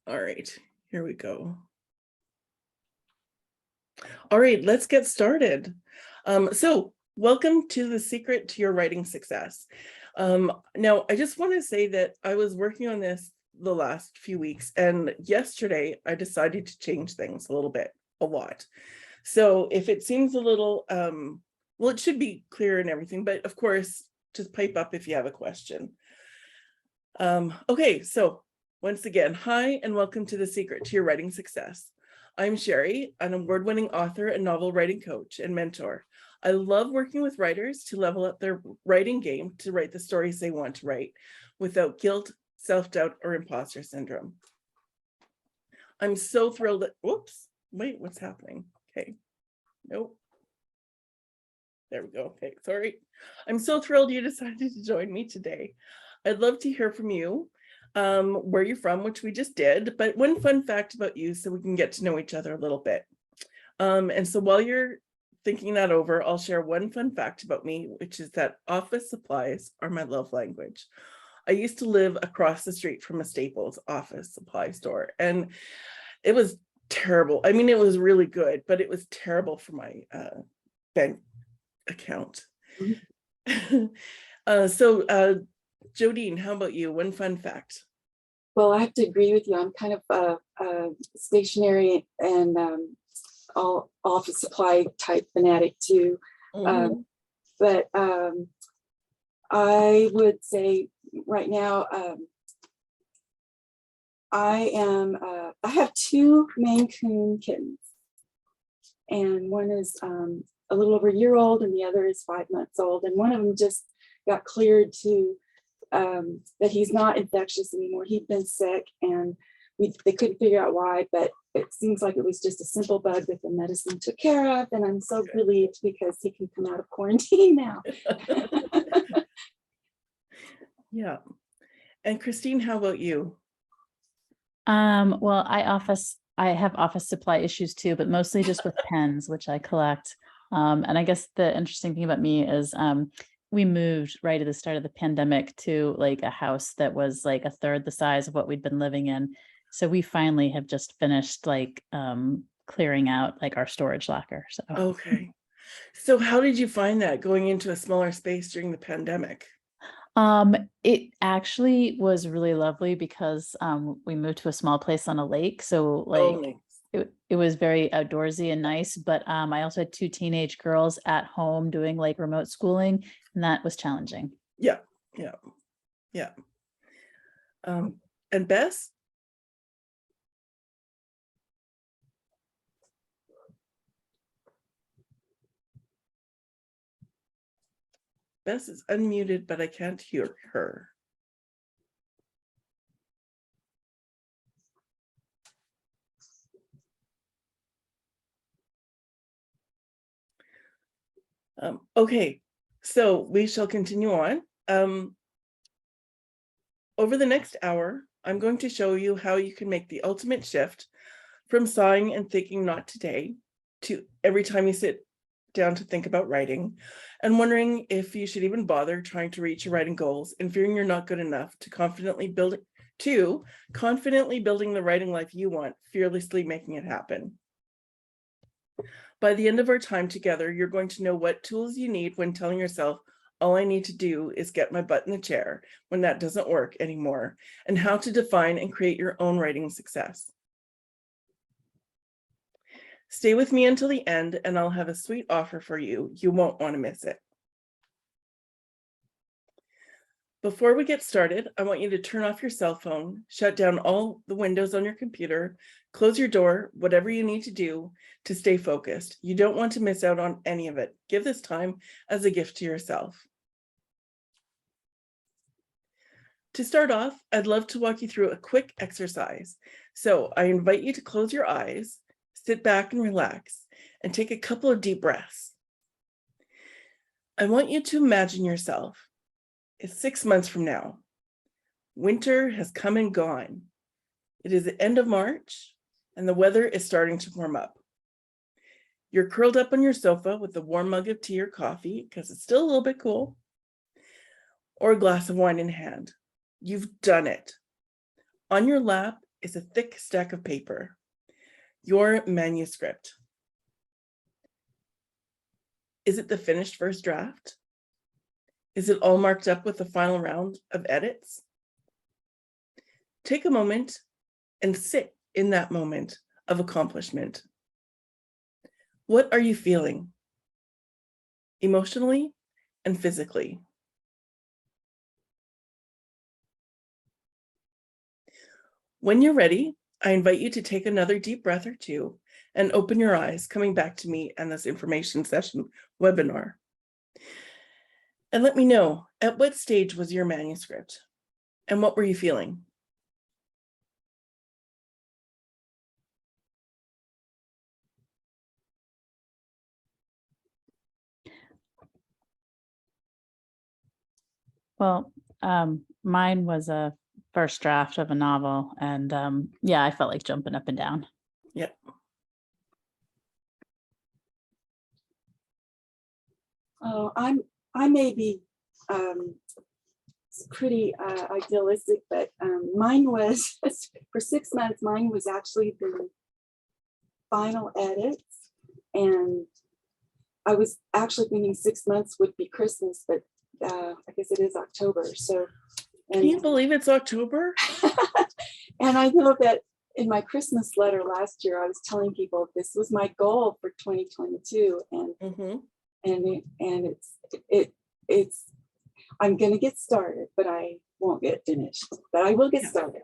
All right, here we go. All right, let's get started. So welcome to The Secret to Your Writing Success. Now, I just want to say that I was working on this the last few weeks, and yesterday I decided to change things a little bit, a lot. So if it seems a little, well, it should be clear and everything, but of course, just pipe up if you have a question. Okay, so once again, hi, and welcome to The Secret to Your Writing Success. I'm Sherry, an award-winning author and novel writing coach and mentor. I love working with writers to level up their writing game to write the stories they want to write without guilt, self-doubt, or imposter syndrome. I'm so thrilled that, whoops, wait, what's happening? Okay, nope. There we go, okay, sorry. I'm so thrilled you decided to join me today. I'd love to hear from you, where you're from, which we just did, but one fun fact about you so we can get to know each other a little bit. And so while you're thinking that over, I'll share one fun fact about me, which is that office supplies are my love language. I used to live across the street from a Staples office supply store, and it was terrible. I mean, it was really good, but it was terrible for my bank account. Jodine, how about you? One fun fact. Well, I have to agree with you. I'm kind of a stationery and all office supply type fanatic too. But I would say right now, I have two Maine Coon kittens, and one is a little over a year old and the other is 5 months old. And one of them just got cleared to that he's not infectious anymore. He'd been sick and they couldn't figure out why, but it seems like it was just a simple bug that the medicine took care of. And I'm so relieved because he can come out of quarantine now. Yeah. And Christine, how about you? Well, I have office supply issues too, but mostly just with pens, which I collect. And I guess the interesting thing about me is we moved right at the start of the pandemic to like a house that was like a third the size of what we'd been living in. So we finally have just finished like clearing out like our storage locker. So okay. So how did you find that going into a smaller space during the pandemic? It actually was really lovely because we moved to a small place on a lake. So like nice. it was very outdoorsy and nice, but I also had two teenage girls at home doing like remote schooling, and that was challenging. Yeah. And Bess? Bess is unmuted, but I can't hear her. Okay, so we shall continue on. Over the next hour, I'm going to show you how you can make the ultimate shift from sighing and thinking not today to every time you sit down to think about writing and wondering if you should even bother trying to reach your writing goals and fearing you're not good enough to confidently building the writing life you want, fearlessly making it happen. By the end of our time together, you're going to know what tools you need when telling yourself, all I need to do is get my butt in the chair when that doesn't work anymore, and how to define and create your own writing success. Stay with me until the end, and I'll have a sweet offer for you. You won't want to miss it. Before we get started, I want you to turn off your cell phone, shut down all the windows on your computer, close your door, whatever you need to do to stay focused. You don't want to miss out on any of it. Give this time as a gift to yourself. To start off, I'd love to walk you through a quick exercise. So I invite you to close your eyes, sit back and relax, and take a couple of deep breaths. I want you to imagine yourself. It's 6 months from now. Winter has come and gone. It is the end of March, and the weather is starting to warm up. You're curled up on your sofa with a warm mug of tea or coffee, because it's still a little bit cool, or a glass of wine in hand. You've done it. On your lap is a thick stack of paper, your manuscript. Is it the finished first draft? Is it all marked up with the final round of edits? Take a moment and sit in that moment of accomplishment. What are you feeling emotionally and physically? When you're ready, I invite you to take another deep breath or two and open your eyes, coming back to me and this information session webinar. And let me know, at what stage was your manuscript and what were you feeling? Well, mine was a first draft of a novel, and yeah, I felt like jumping up and down. Yep. Oh, I may be pretty idealistic, but mine was for 6 months. Mine was actually the final edits, and I was actually thinking 6 months would be Christmas, but I guess it is October. So, Can you believe it's October? and I know that in my Christmas letter last year, I was telling people this was my goal for 2022, and it's I'm gonna get started, but I won't get finished. But I will get started.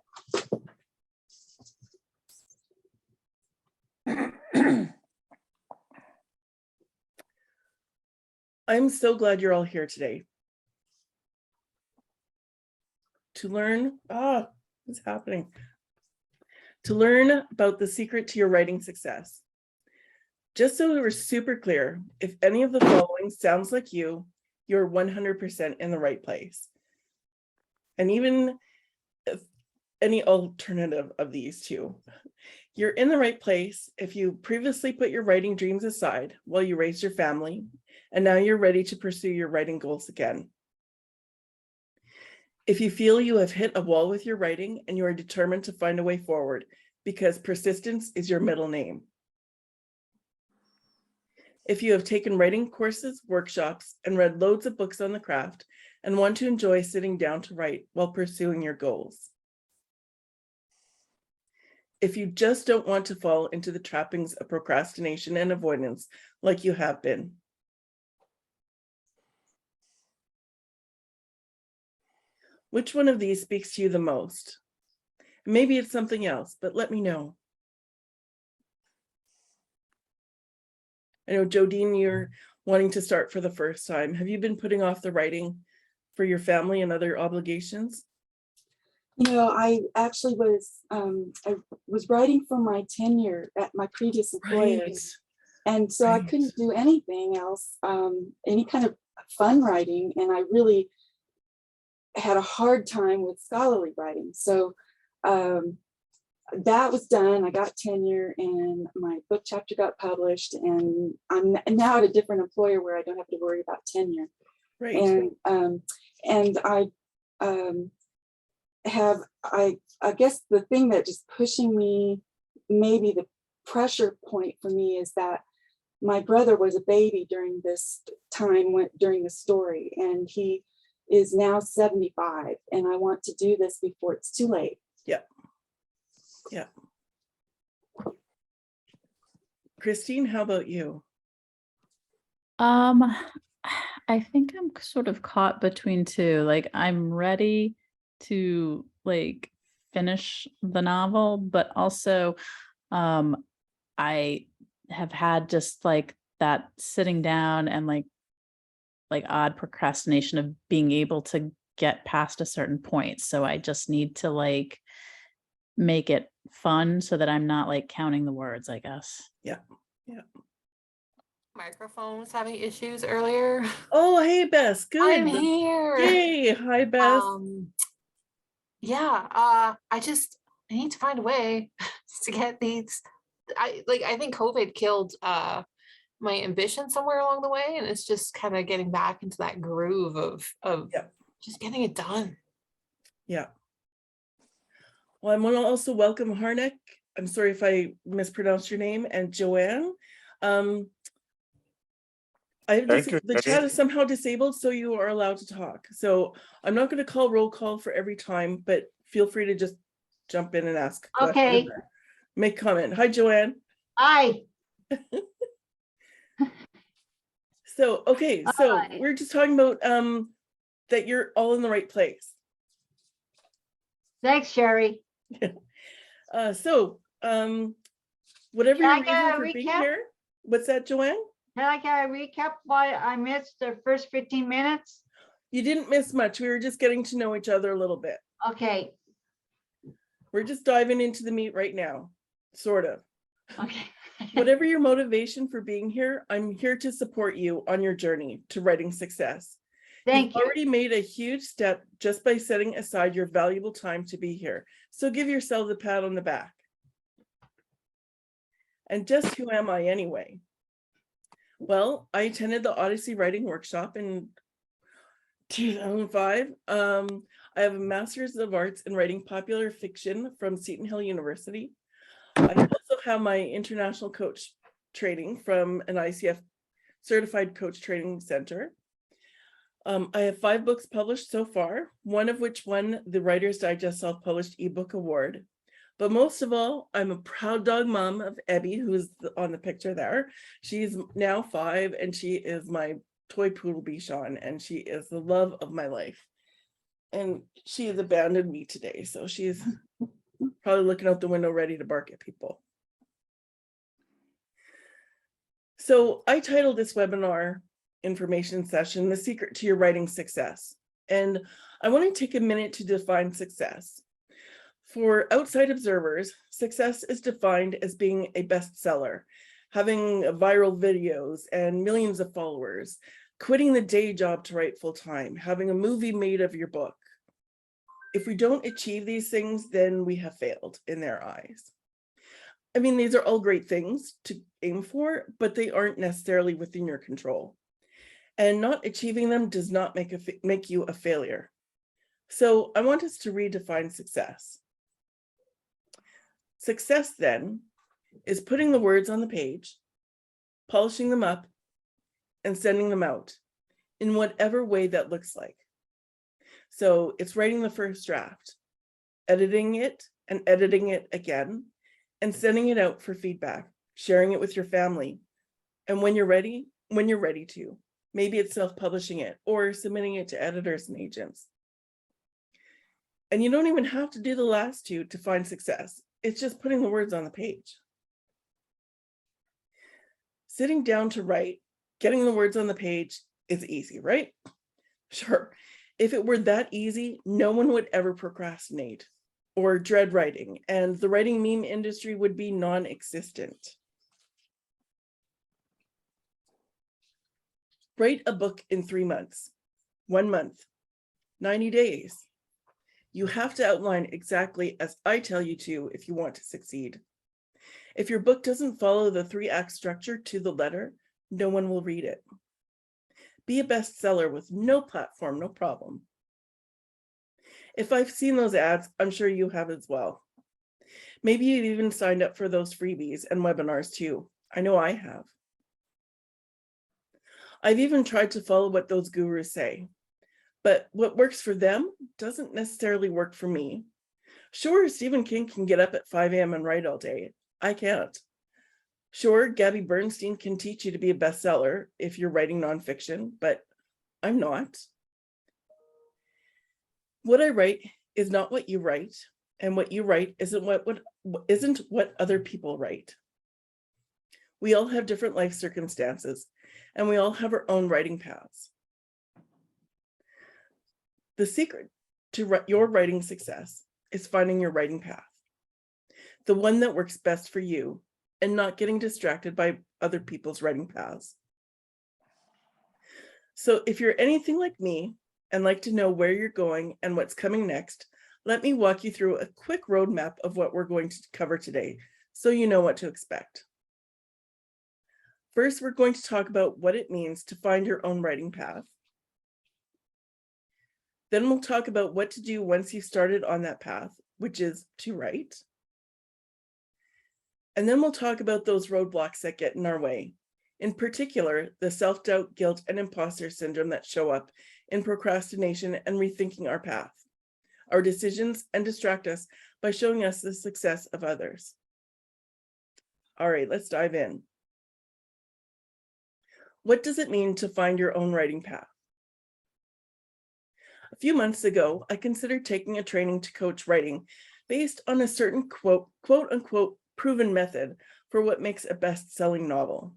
I'm so glad you're all here today to learn, what's happening? To learn about the secret to your writing success. Just so we were super clear, if any of the following sounds like you, you're 100% in the right place. And even if any alternative of these two, you're in the right place if you previously put your writing dreams aside while you raised your family, and now you're ready to pursue your writing goals again. If you feel you have hit a wall with your writing and you are determined to find a way forward because persistence is your middle name. If you have taken writing courses, workshops, and read loads of books on the craft and want to enjoy sitting down to write while pursuing your goals. If you just don't want to fall into the trappings of procrastination and avoidance like you have been. Which one of these speaks to you the most? Maybe it's something else, but let me know. I know, Jodine, you're wanting to start for the first time. Have you been putting off the writing for your family and other obligations? You know, I actually I was writing for my tenure at my previous employer. Right. And so I couldn't do anything else, any kind of fun writing. And I really had a hard time with scholarly writing. So that was done. I got tenure and my book chapter got published, and I'm now at a different employer where I don't have to worry about tenure. Right. And I guess the thing that just pushing me, maybe the pressure point for me, is that my brother was a baby during this time during the story, and he is now 75, and I want to do this before it's too late. Yeah. Yeah. Christine, how about you? I think I'm sort of caught between two. Like, I'm ready to like finish the novel, but also I have had just like that sitting down and like odd procrastination of being able to get past a certain point. So I just need to like make it fun so that I'm not like counting the words, I guess. Yeah. Yeah. Microphone was having issues earlier. Oh, hey, Bess. Good. I'm here. Yay. Hi, Bess. Yeah, I need to find a way to get these. I think COVID killed my ambition somewhere along the way, and it's just kind of getting back into that groove of Yeah. just getting it done. Yeah. Well, I want to also welcome Harnik. I'm sorry if I mispronounced your name, and Joanne. Thank you, The Jenny. chat is somehow disabled, so you are allowed to talk. So I'm not going to call roll call for every time, but feel free to just jump in and ask a question Okay. or make comment. Hi, Joanne. Hi. So, okay, so Hi. we're just talking about that you're all in the right place. Thanks, Sherry. So, whatever Can I your get reason a for being recap? here, what's that, Joanne? Can I get a recap why I missed the first 15 minutes? You didn't miss much. We were just getting to know each other a little bit. Okay. We're just diving into the meat right now, sort of. Okay. Whatever your motivation for being here, I'm here to support you on your journey to writing success. Thank You've you. already made a huge step just by setting aside your valuable time to be here. So give yourself a pat on the back. And just who am I anyway? Well, I attended the Odyssey Writing Workshop in 2005. I have a Master's of Arts in Writing Popular Fiction from Seton Hill University. I also have my international coach training from an ICF Certified Coach Training Center. I have 5 books published so far, one of which won the Writer's Digest Self-Published ebook award. But most of all, I'm a proud dog mom of Ebby, who's on the picture there. She's now 5 and she is my toy poodle Bichon, and she is the love of my life. And she has abandoned me today, so she's probably looking out the window ready to bark at people. So I titled this webinar information session, The Secret to Your Writing Success. And I want to take a minute to define success. For outside observers, success is defined as being a bestseller, having viral videos and millions of followers, quitting the day job to write full time, having a movie made of your book. If we don't achieve these things, then we have failed in their eyes. I mean, these are all great things to aim for, but they aren't necessarily within your control. And not achieving them does not make you a failure. So I want us to redefine success. Success, then, is putting the words on the page, polishing them up, and sending them out in whatever way that looks like. So it's writing the first draft, editing it and editing it again, and sending it out for feedback, sharing it with your family. And when you're ready to, maybe it's self-publishing it or submitting it to editors and agents. And you don't even have to do the last 2 to find success. It's just putting the words on the page. Sitting down to write, getting the words on the page is easy, right? Sure. If it were that easy, no one would ever procrastinate or dread writing, and the writing meme industry would be non-existent. Write a book in 3 months, 1 month, 90 days. You have to outline exactly as I tell you to if you want to succeed. If your book doesn't follow the 3-act structure to the letter, no one will read it. Be a bestseller with no platform, no problem. If I've seen those ads, I'm sure you have as well. Maybe you've even signed up for those freebies and webinars too. I know I have. I've even tried to follow what those gurus say, but what works for them doesn't necessarily work for me. Sure, Stephen King can get up at 5 a.m. and write all day. I can't. Sure, Gabby Bernstein can teach you to be a bestseller if you're writing nonfiction, but I'm not. What I write is not what you write, and what you write isn't what other people write. We all have different life circumstances, and we all have our own writing paths. The secret to your writing success is finding your writing path, the one that works best for you, and not getting distracted by other people's writing paths. So if you're anything like me and like to know where you're going and what's coming next, let me walk you through a quick roadmap of what we're going to cover today, so you know what to expect. First, we're going to talk about what it means to find your own writing path. Then we'll talk about what to do once you've started on that path which is to write. And then we'll talk about those roadblocks that get in our way. In particular, the self-doubt, guilt, and imposter syndrome that show up in procrastination and rethinking our path, our decisions, and distract us by showing us the success of others. All right, let's dive in. What does it mean to find your own writing path? A few months ago, I considered taking a training to coach writing based on a certain quote unquote proven method for what makes a best-selling novel.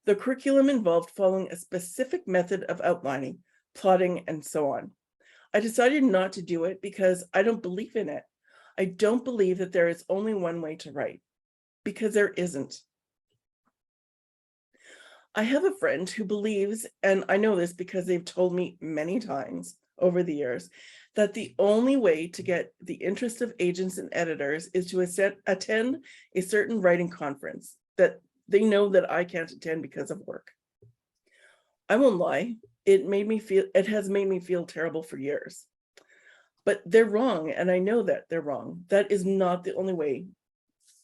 The curriculum involved following a specific method of outlining, plotting, and so on. I decided not to do it because I don't believe in it. I don't believe that there is only one way to write, because there isn't. I have a friend who believes, and I know this because they've told me many times over the years, that the only way to get the interest of agents and editors is to attend a certain writing conference that they know that I can't attend because of work. I won't lie, it has made me feel terrible for years. But they're wrong, and I know that they're wrong. That is not the only way.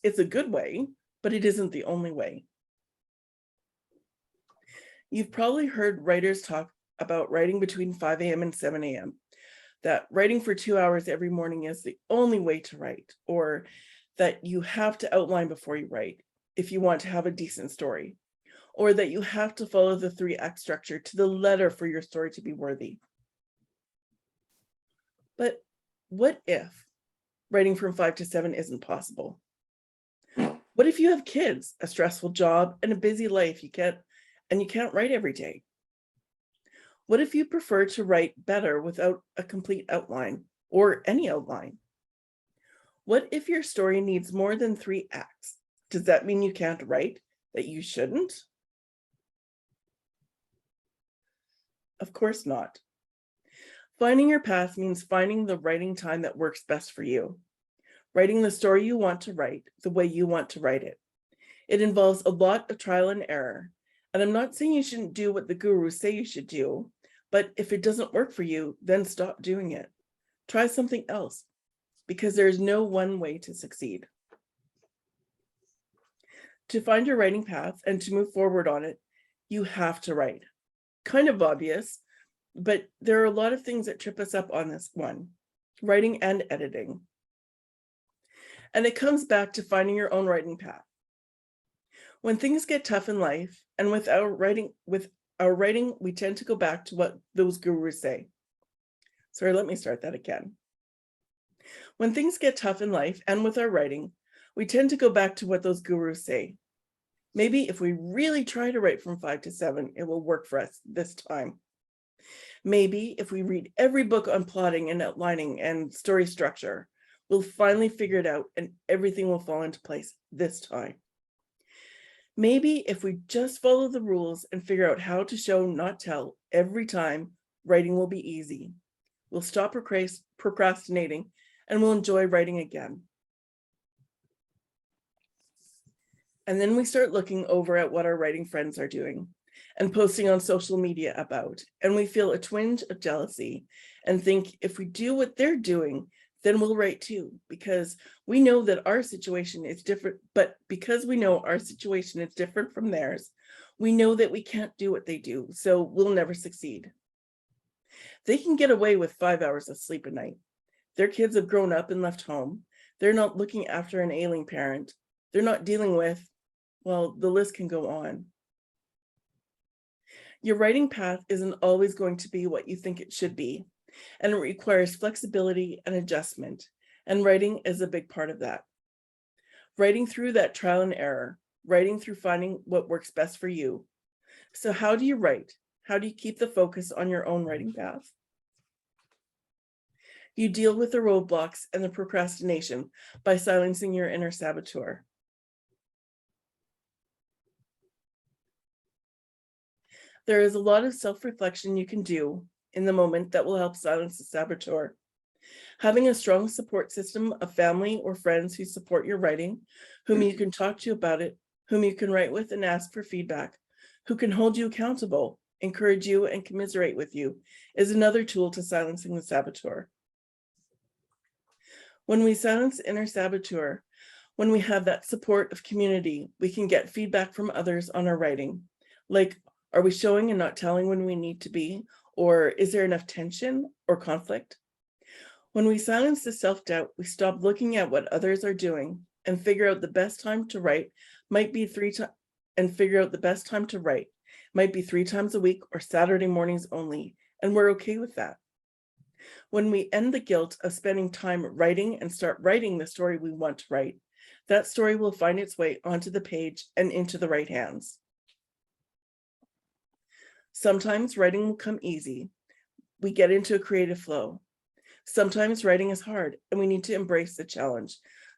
It's a good way, but it isn't the only way. You've probably heard writers talk about writing between 5 a.m. and 7 a.m., that writing for 2 hours every morning is the only way to write, or that you have to outline before you write if you want to have a decent story, or that you have to follow the 3-act structure to the letter for your story to be worthy. But what if writing from 5 to 7 isn't possible? What if you have kids, a stressful job, and a busy life you can't write every day? What if you prefer to write better without a complete outline or any outline? What if your story needs more than 3 acts? Does that mean you can't write, that you shouldn't? Of course not. Finding your path means finding the writing time that works best for you. Writing the story you want to write the way you want to write it. It involves a lot of trial and error. And I'm not saying you shouldn't do what the gurus say you should do, but if it doesn't work for you, then stop doing it. Try something else, because there's no one way to succeed. To find your writing path and to move forward on it, you have to write. Kind of obvious, but there are a lot of things that trip us up on this one, writing and editing. And it comes back to finding your own writing path. When things get tough in life, and with our writing, we tend to go back to what those gurus say. Sorry, let me start that again. When things get tough in life and with our writing, we tend to go back to what those gurus say. Maybe if we really try to write from 5 to 7, it will work for us this time. Maybe if we read every book on plotting and outlining and story structure, we'll finally figure it out and everything will fall into place this time. Maybe if we just follow the rules and figure out how to show, not tell, every time, writing will be easy. We'll stop procrastinating and we'll enjoy writing again. And then we start looking over at what our writing friends are doing and posting on social media about, and we feel a twinge of jealousy and think if we do what they're doing, then we'll write too, because we know that our situation is different, but because we know our situation is different from theirs, we know that we can't do what they do, so we'll never succeed. They can get away with 5 hours of sleep a night. Their kids have grown up and left home. They're not looking after an ailing parent. They're not dealing with, well, the list can go on. Your writing path isn't always going to be what you think it should be, and it requires flexibility and adjustment, and writing is a big part of that. Writing through that trial and error, writing through finding what works best for you. So how do you write? How do you keep the focus on your own writing path? You deal with the roadblocks and the procrastination by silencing your inner saboteur. There is a lot of self-reflection you can do in the moment that will help silence the saboteur. Having a strong support system of family or friends who support your writing, whom you can talk to about it, whom you can write with and ask for feedback, who can hold you accountable, encourage you, and commiserate with you, is another tool to silencing the saboteur. When we silence inner saboteur, when we have that support of community, we can get feedback from others on our writing. Like, are we showing and not telling when we need to be? Or is there enough tension or conflict? When we silence the self-doubt, we stop looking at what others are doing and figure out the best time to write might be 3 times a week or Saturday mornings only, and we're okay with that. When we end the guilt of spending time writing and start writing the story we want to write, that story will find its way onto the page and into the right hands. Sometimes writing will come easy. We get into a creative flow. Sometimes writing is hard and we need to embrace the challenge,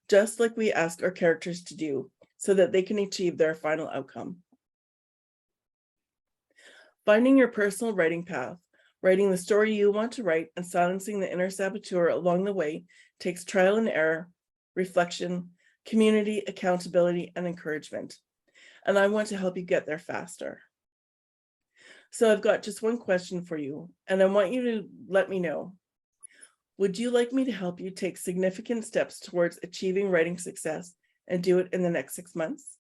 just like we ask our characters to do, so that they can achieve their final outcome. Finding your personal writing path, writing the story you want to write, and silencing the inner saboteur along the way takes trial and error, reflection, community, accountability, and encouragement. And I want to help you get there faster. So I've got just one question for you, and I want you to let me know. Would you like me to help you take significant steps towards achieving writing success and do it in the next 6 months?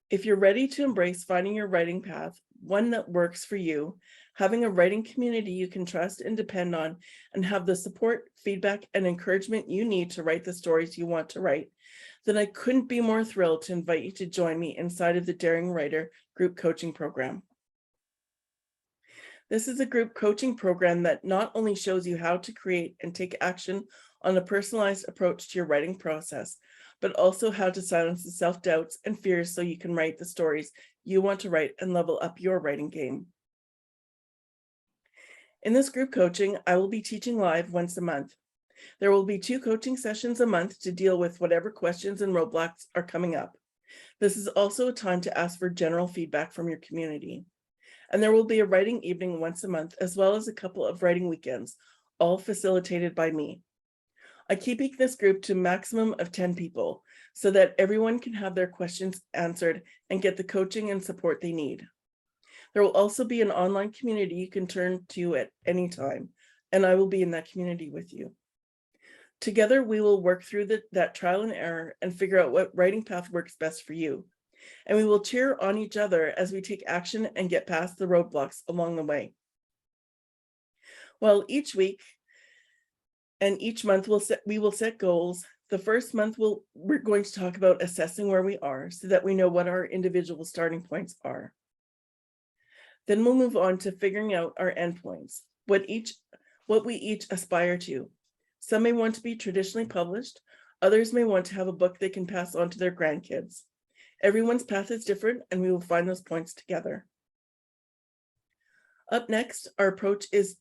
If you're ready to embrace finding your writing path, one that works for you, having a writing community you can trust and depend on, and have the support, feedback, and encouragement you need to write the stories you want to write, then I couldn't be more thrilled to invite you to join me inside of the Daring Writer group coaching program. This is a group coaching program that not only shows you how to create and take action on a personalized approach to your writing process, but also how to silence the self-doubts and fears so you can write the stories you want to write and level up your writing game. In this group coaching, I will be teaching live once a month. There will be 2 coaching sessions a month to deal with whatever questions and roadblocks are coming up. This is also a time to ask for general feedback from your community. And there will be a writing evening once a month, as well as a couple of writing weekends, all facilitated by me. I keep this group to a maximum of 10 people so that everyone can have their questions answered and get the coaching and support they need. There will also be an online community you can turn to at any time, and I will be in that community with you. Together, we will work through that trial and error and figure out what writing path works best for you. And we will cheer on each other as we take action and get past the roadblocks along the way. Well, each week and each month we will set goals. The first month we're going to talk about assessing where we are so that we know what our individual starting points are. Then we'll move on to figuring out our endpoints, what we each aspire to. Some may want to be traditionally published, others may want to have a book they can pass on to their grandkids. Everyone's path is different, and we will find those points together. Up next is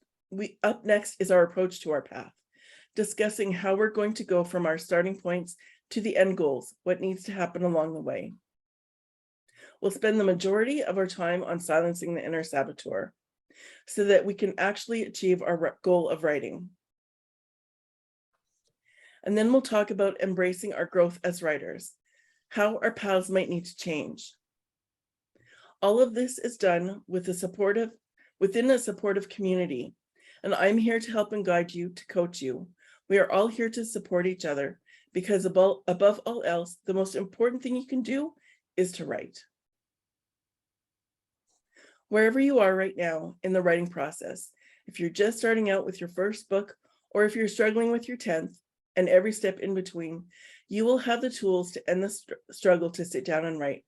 our approach to our path, discussing how we're going to go from our starting points to the end goals, what needs to happen along the way. We'll spend the majority of our time on silencing the inner saboteur so that we can actually achieve our goal of writing. And then we'll talk about embracing our growth as writers, how our paths might need to change. All of this is done within a supportive community, and I'm here to help and guide you, to coach you. We are all here to support each other because above all else, the most important thing you can do is to write. Wherever you are right now in the writing process, if you're just starting out with your first book, or if you're struggling with your 10th, and every step in between, you will have the tools to end the struggle to sit down and write,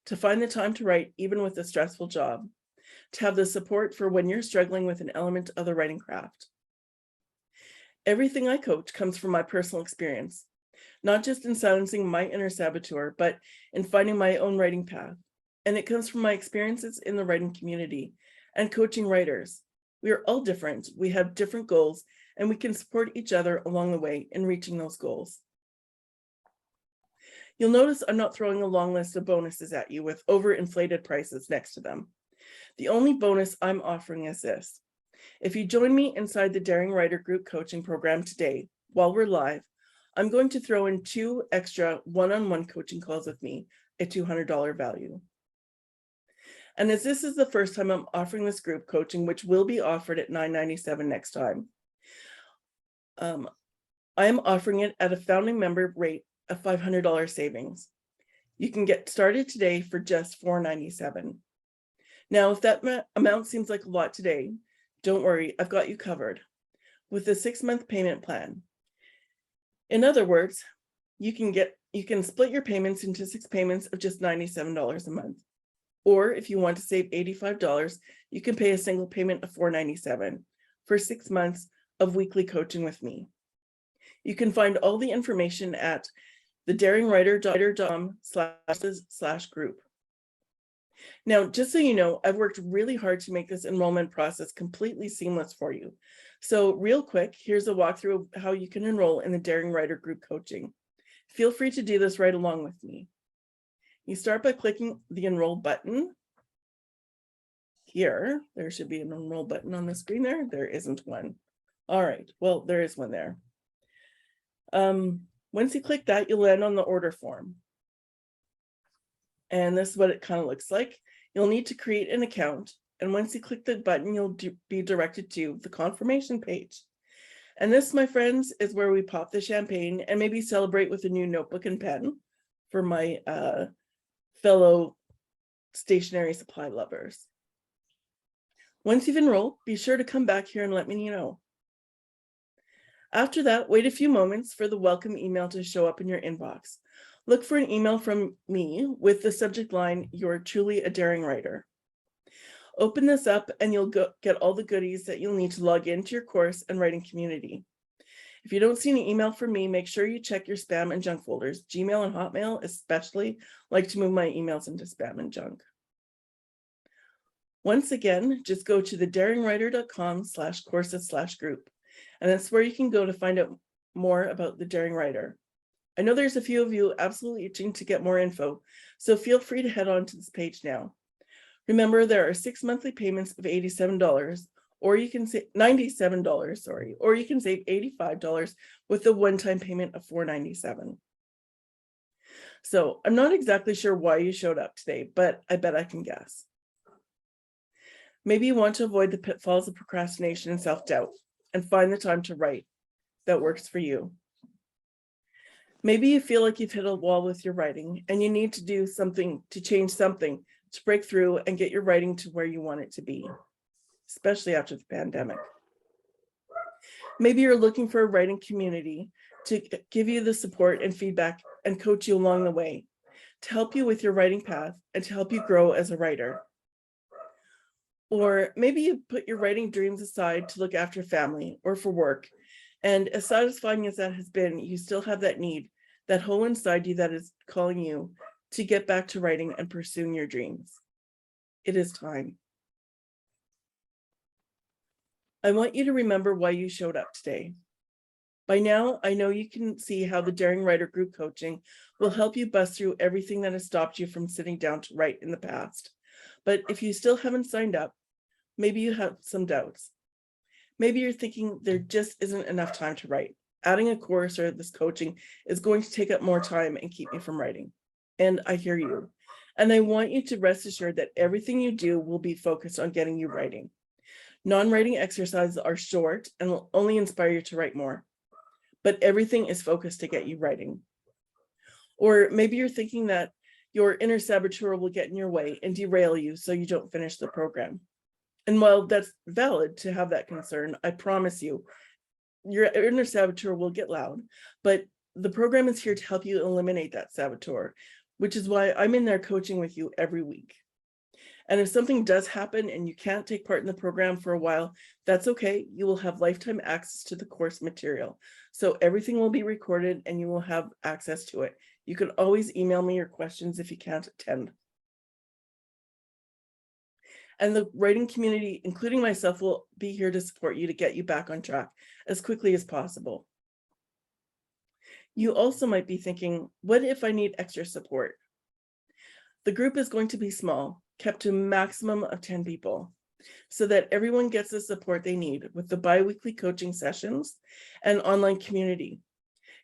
to find the time to write even with a stressful job, to have the support for when you're struggling with an element of the writing craft. Everything I coach comes from my personal experience, not just in silencing my inner saboteur, but in finding my own writing path. And it comes from my experiences in the writing community and coaching writers. We are all different. We have different goals, and we can support each other along the way in reaching those goals. You'll notice I'm not throwing a long list of bonuses at you with overinflated prices next to them. The only bonus I'm offering is this. If you join me inside the Daring Writer group coaching program today, while we're live, I'm going to throw in 2 extra one-on-one coaching calls with me at $200 value. And as this is the first time I'm offering this group coaching, which will be offered at $997 next time, I am offering it at a founding member rate of $500 savings. You can get started today for just $497. Now, if that amount seems like a lot today, don't worry, I've got you covered with a 6-month payment plan. In other words, you can split your payments into 6 payments of just $97 a month. Or if you want to save $85, you can pay a single payment of $497 for 6 months of weekly coaching with me. You can find all the information at thedaringwriter.com/group. Now, just so you know, I've worked really hard to make this enrollment process completely seamless for you. So real quick, here's a walkthrough of how you can enroll in the Daring Writer group coaching. Feel free to do this right along with me. You start by clicking the enroll button here. There should be an enroll button on the screen there. There isn't one. All right, well, there is one there. Once you click that, you'll land on the order form. And this is what it kind of looks like. You'll need to create an account. And once you click the button, you'll be directed to the confirmation page. And this, my friends, is where we pop the champagne and maybe celebrate with a new notebook and pen for my fellow stationery supply lovers. Once you've enrolled, be sure to come back here and let me know. After that, wait a few moments for the welcome email to show up in your inbox. Look for an email from me with the subject line, "You're truly a daring writer." Open this up and you'll get all the goodies that you'll need to log into your course and writing community. If you don't see an email from me, make sure you check your spam and junk folders. Gmail and Hotmail especially like to move my emails into spam and junk. Once again, just go to thedaringwriter.com/courses/group. And that's where you can go to find out more about the Daring Writer. I know there's a few of you absolutely itching to get more info, so feel free to head on to this page now. Remember, there are 6 monthly payments of $87, or you can save $97, sorry, or you can save $85 with a one-time payment of $497. So I'm not exactly sure why you showed up today, but I bet I can guess. Maybe you want to avoid the pitfalls of procrastination and self-doubt and find the time to write that works for you. Maybe you feel like you've hit a wall with your writing and you need to do something to change something to break through and get your writing to where you want it to be, especially after the pandemic. Maybe you're looking for a writing community to give you the support and feedback and coach you along the way, to help you with your writing path and to help you grow as a writer. Or maybe you put your writing dreams aside to look after family or for work. And as satisfying as that has been, you still have that need, that hole inside you that is calling you to get back to writing and pursuing your dreams. It is time. I want you to remember why you showed up today. By now, I know you can see how the Daring Writer group coaching will help you bust through everything that has stopped you from sitting down to write in the past. But if you still haven't signed up, maybe you have some doubts. Maybe you're thinking there just isn't enough time to write. Adding a course or this coaching is going to take up more time and keep me from writing. And I hear you. And I want you to rest assured that everything you do will be focused on getting you writing. Non-writing exercises are short and will only inspire you to write more. But everything is focused to get you writing. Or maybe you're thinking that your inner saboteur will get in your way and derail you so you don't finish the program. And while that's valid to have that concern, I promise you, your inner saboteur will get loud, but the program is here to help you eliminate that saboteur, which is why I'm in there coaching with you every week. And if something does happen and you can't take part in the program for a while, that's okay. You will have lifetime access to the course material. So everything will be recorded and you will have access to it. You can always email me your questions if you can't attend. And the writing community, including myself, will be here to support you to get you back on track as quickly as possible. You also might be thinking, what if I need extra support? The group is going to be small, kept to a maximum of 10 people, so that everyone gets the support they need with the bi-weekly coaching sessions and online community.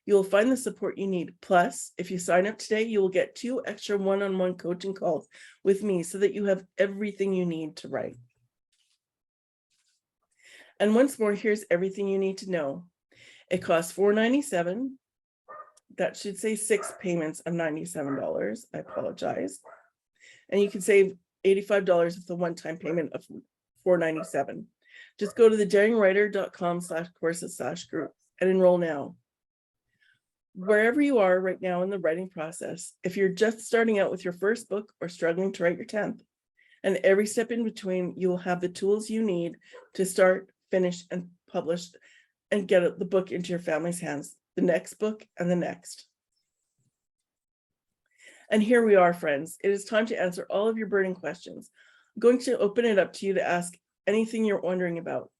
You will find the support you need. Plus, if you sign up today, you will get 2 extra one-on-one coaching calls with me so that you have everything you need to write. And once more, here's everything you need to know. It costs $4.97. That should say 6 payments of $97. I apologize. And you can save $85 with the one-time payment of $4.97. Just go to thedaringwriter.com/courses/group and enroll now. Wherever you are right now in the writing process, if you're just starting out with your first book or struggling to write your 10th, and every step in between, you will have the tools you need to start, finish, and publish and get the book into your family's hands, the next book and the next. And here we are, friends. It is time to answer all of your burning questions. I'm going to open it up to you to ask anything you're wondering about.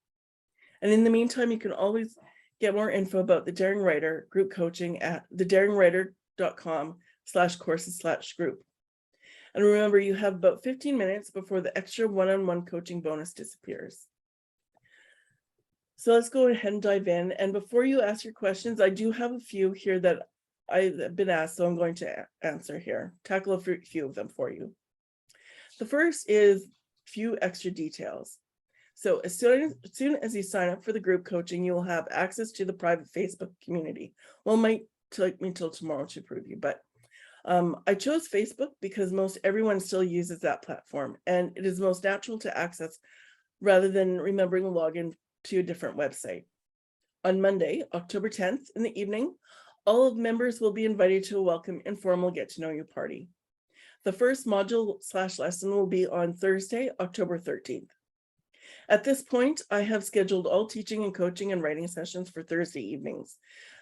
And in the meantime, you can always get more info about the Daring Writer group coaching at thedaringwriter.com/courses/group. And remember, you have about 15 minutes before the extra one-on-one coaching bonus disappears. So let's go ahead and dive in. And before you ask your questions, I do have a few here that I've been asked, so I'm going to answer here, tackle a few of them for you. The first is a few extra details. So as soon as you sign up for the group coaching, you will have access to the private Facebook community. Well, it might take me till tomorrow to prove you, but I chose Facebook because most everyone still uses that platform, and it is most natural to access rather than remembering a login to a different website. On Monday, October 10th in the evening, all of members will be invited to a welcome informal get to know you party. The first module/lesson will be on Thursday, October 13th. At this point, I have scheduled all teaching and coaching and writing sessions for Thursday evenings.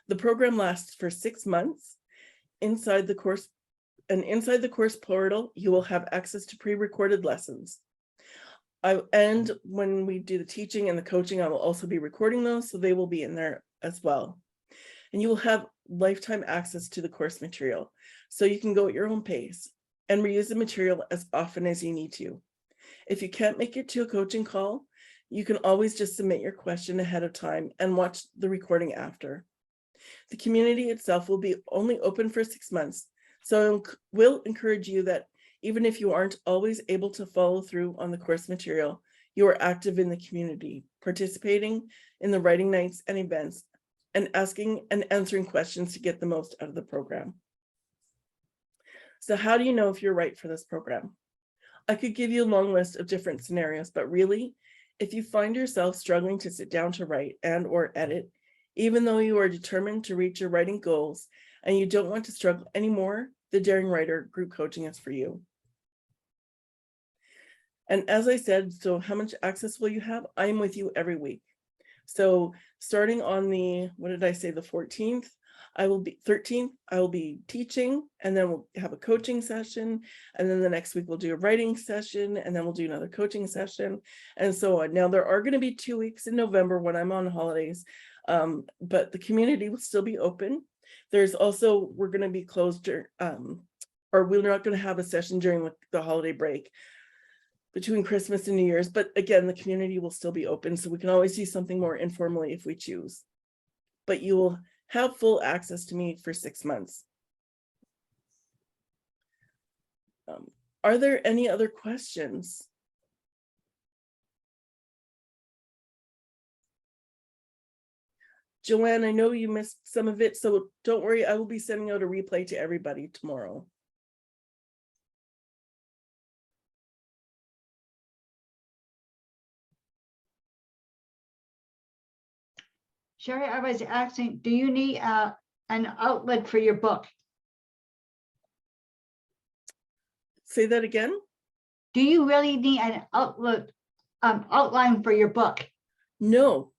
The program lasts for 6 months. Inside the course portal, you will have access to pre-recorded lessons. And when we do the teaching and the coaching, I will also be recording those, so they will be in there as well. And you will have lifetime access to the course material, so you can go at your own pace and reuse the material as often as you need to. If you can't make it to a coaching call, you can always just submit your question ahead of time and watch the recording after. The community itself will be only open for 6 months, so I will encourage you that even if you aren't always able to follow through on the course material, you are active in the community, participating in the writing nights and events, and asking and answering questions to get the most out of the program. So how do you know if you're right for this program? I could give you a long list of different scenarios, but really, if you find yourself struggling to sit down to write and/or edit, even though you are determined to reach your writing goals and you don't want to struggle anymore, the Daring Writer group coaching is for you. And as I said, so how much access will you have? I am with you every week. So starting on the, what did I say, the 13th, I will be teaching, and then we'll have a coaching session. And then the next week we'll do a writing session, and then we'll do another coaching session, and so on. Now there are going to be 2 weeks in November when I'm on holidays, but the community will still be open. There's also, we're going to be closed, or we're not going to have a session during the holiday break between Christmas and New Year's, but again, the community will still be open, so we can always do something more informally if we choose. But you will have full access to me for 6 months. Are there any other questions? Joanne, I know you missed some of it, so don't worry, I will be sending out a replay to everybody tomorrow. Sherry, I was asking, do you need an outlet for your book? Say that again? Do you really need an outline for your book? No.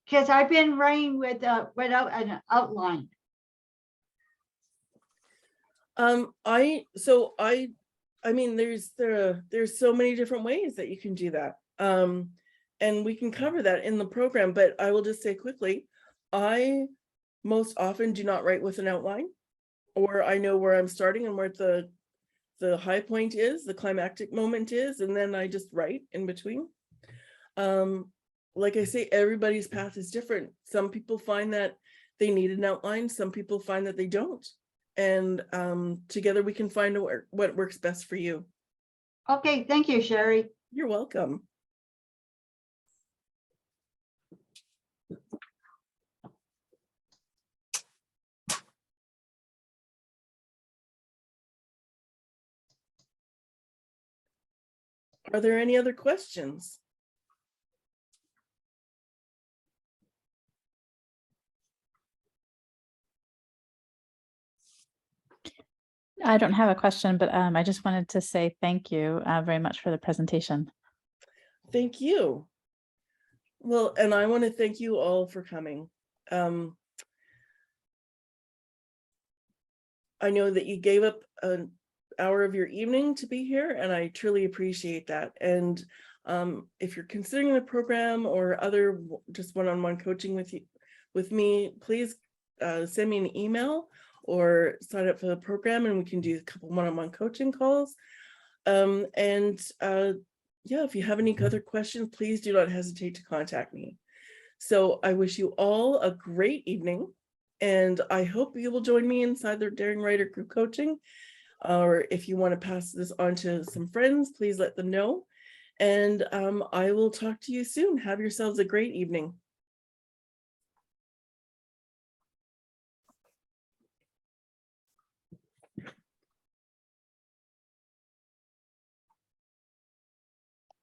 Because I've been writing without an outline. I mean, there's so many different ways that you can do that. And we can cover that in the program, but I will just say quickly, I most often do not write with an outline, or I know where I'm starting and where the high point is, the climactic moment is, and then I just write in between. Like I say, everybody's path is different. Some people find that they need an outline, some people find that they don't. And together we can find what works best for you. Okay, thank you, Sherry. You're welcome. Are there any other questions? I don't have a question, but I just wanted to say thank you very much for the presentation. Thank you. Well, and I want to thank you all for coming. I know that you gave up an hour of your evening to be here, and I truly appreciate that. And if you're considering the program or other just one-on-one coaching with me, please send me an email or sign up for the program, and we can do a couple one-on-one coaching calls. Yeah, if you have any other questions, please do not hesitate to contact me. So I wish you all a great evening, and I hope you will join me inside the Daring Writer group coaching. Or if you want to pass this on to some friends, please let them know. And I will talk to you soon. Have yourselves a great evening.